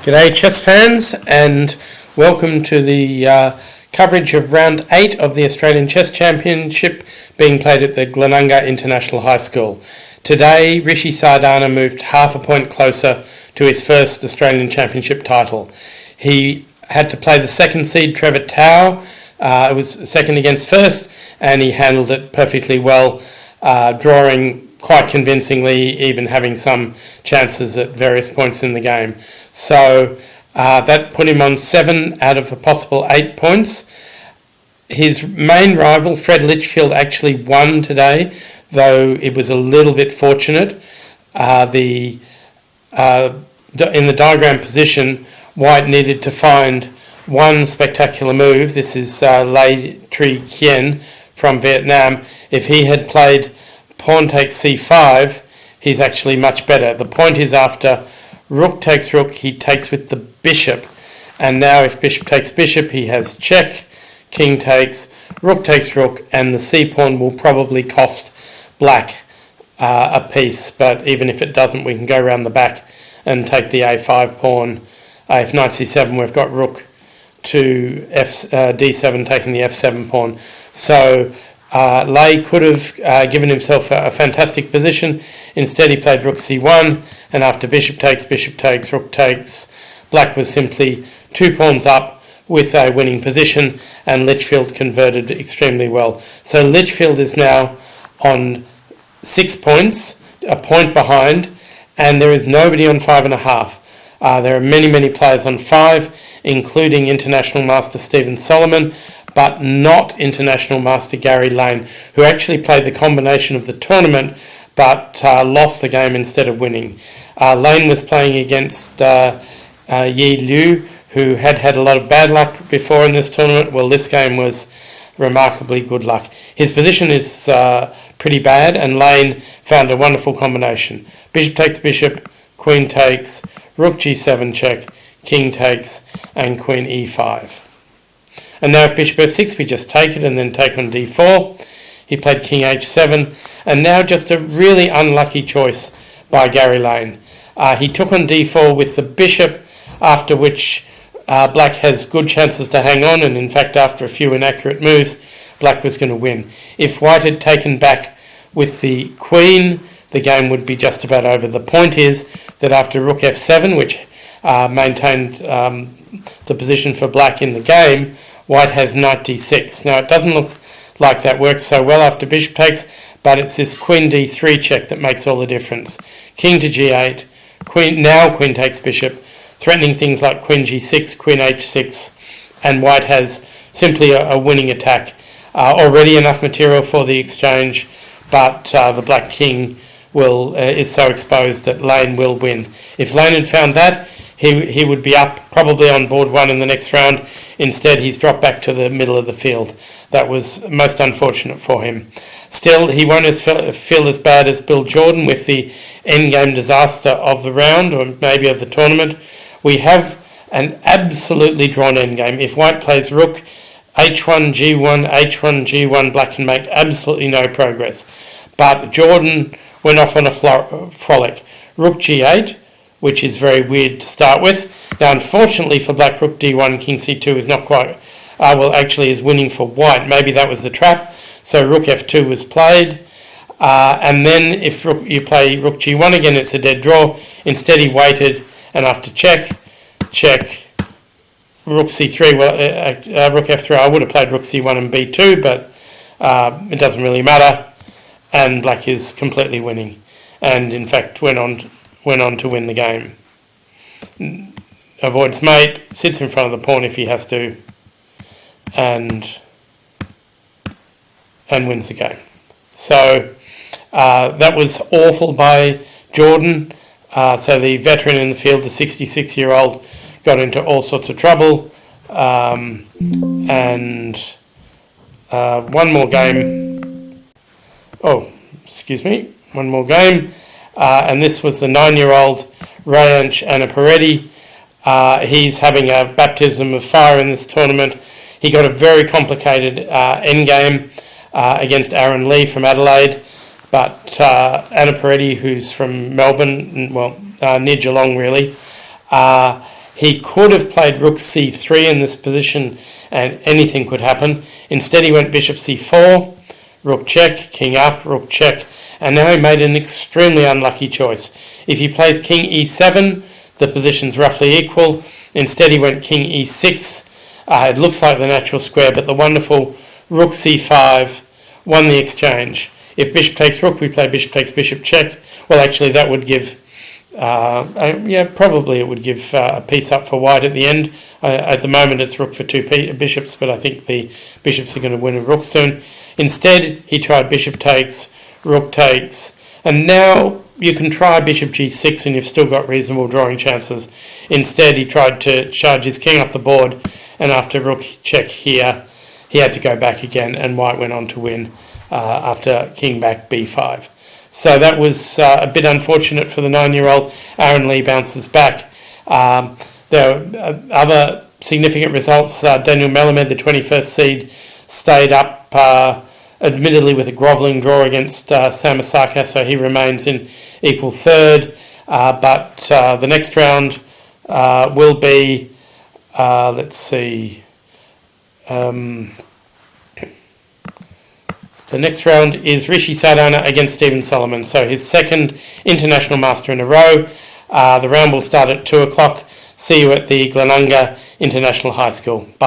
G'day chess fans, and welcome to the coverage of round 8 of the Australian Chess Championship being played at the Glenunga International High School. Today, Rishi Sardana moved half a point closer to his first Australian Championship title. He had to play the second seed Trevor Tao. It was second against first, and he handled it perfectly well, drawing quite convincingly, even having some chances at various points in the game. So that put him on 7 out of a possible 8 points. His main rival, Fred Litchfield, actually won today, though it was a little bit fortunate. In the diagram position, White needed to find one spectacular move. This is Lei Tri Kien from Vietnam. If he had played pawn takes c5, he's actually much better. The point is after rook takes rook, he takes with the bishop. And now if bishop takes bishop, he has check, king takes, rook takes rook, and the c-pawn will probably cost black a piece. But even if it doesn't, we can go around the back and take the a5 pawn. If knight c7, we've got rook to d7, taking the f7 pawn. So Lei could have given himself a fantastic position. Instead, he played rook c1, and after bishop takes, rook takes, black was simply 2 pawns up with a winning position, and Litchfield converted extremely well. So Litchfield is now on 6 points, a point behind, and there is nobody on 5.5. There are many players on 5, including International Master Stephen Solomon, but not International Master Gary Lane, who actually played the combination of the tournament, but lost the game instead of winning. Lane was playing against Yi Liu, who had a lot of bad luck before in this tournament. Well, this game was remarkably good luck. His position is pretty bad, and Lane found a wonderful combination. Bishop takes bishop, queen takes, rook g7 check, king takes, and queen e5. And now if bishop f6, we just take it and then take on d4. He played king h7, and now just a really unlucky choice by Gary Lane. He took on d4 with the bishop, after which black has good chances to hang on, and in fact after a few inaccurate moves, black was going to win. If white had taken back with the queen, the game would be just about over. The point is that after rook f7, which maintained the position for black in the game, white has knight d6. Now it doesn't look like that works so well after bishop takes, but it's this queen d3 check that makes all the difference. King to g8, queen takes bishop, threatening things like queen g6, queen h6, and white has simply a winning attack. Already enough material for the exchange, but the black king is so exposed that Lane will win. If Lane had found that, he would be up probably on board 1 in the next round. Instead, he's dropped back to the middle of the field. That was most unfortunate for him. Still, he won't feel as bad as Bill Jordan with the endgame disaster of the round, or maybe of the tournament. We have an absolutely drawn endgame. If white plays rook, h1, g1, h1, g1, black can make absolutely no progress. But Jordan went off on a frolic. Rook g8, which is very weird to start with. Now, unfortunately for black, rook d1, king c2 is not quite, actually is winning for white. Maybe that was the trap. So rook f2 was played. And then if you play rook g1 again, it's a dead draw. Instead, he waited, and after check, rook c3, rook f3, I would have played rook c1 and b2, but it doesn't really matter. And black is completely winning. And in fact, went on to win the game. Avoids mate, sits in front of the pawn if he has to, and wins the game. So that was awful by Jordan. So the veteran in the field, the 66-year-old, got into all sorts of trouble. And one more game. One more game. And this was the 9-year-old Rayanch Anaparetti. He's having a baptism of fire in this tournament. He got a very complicated endgame against Aaron Lee from Adelaide, but Anaparetti, who's from Melbourne, near Geelong really, He could have played rook c3 in this position and anything could happen. Instead he went bishop c4, rook check, king up, rook check, and now he made an extremely unlucky choice. If he plays king e7, the position's roughly equal. Instead he went king e6. It looks like the natural square, but the wonderful rook c5 won the exchange. If bishop takes rook, we play bishop takes bishop check. Well, actually that would give, probably it would give a piece up for white at the end. At the moment it's rook for two bishops, but I think the bishops are going to win a rook soon. Instead, he tried bishop takes, rook takes, and now you can try bishop g6 and you've still got reasonable drawing chances. Instead, he tried to charge his king up the board, and after rook check here, he had to go back again, and white went on to win after king back b5. So that was a bit unfortunate for the 9-year-old. Aaron Lee bounces back. There are other significant results. Daniel Melamed, the 21st seed, stayed up, admittedly with a grovelling draw against Sam Osaka, so he remains in equal third. But the next round will be, the next round is Rishi Sardana against Stephen Solomon, so his second international master in a row. The round will start at 2 o'clock. See you at the Glenunga International High School. Bye.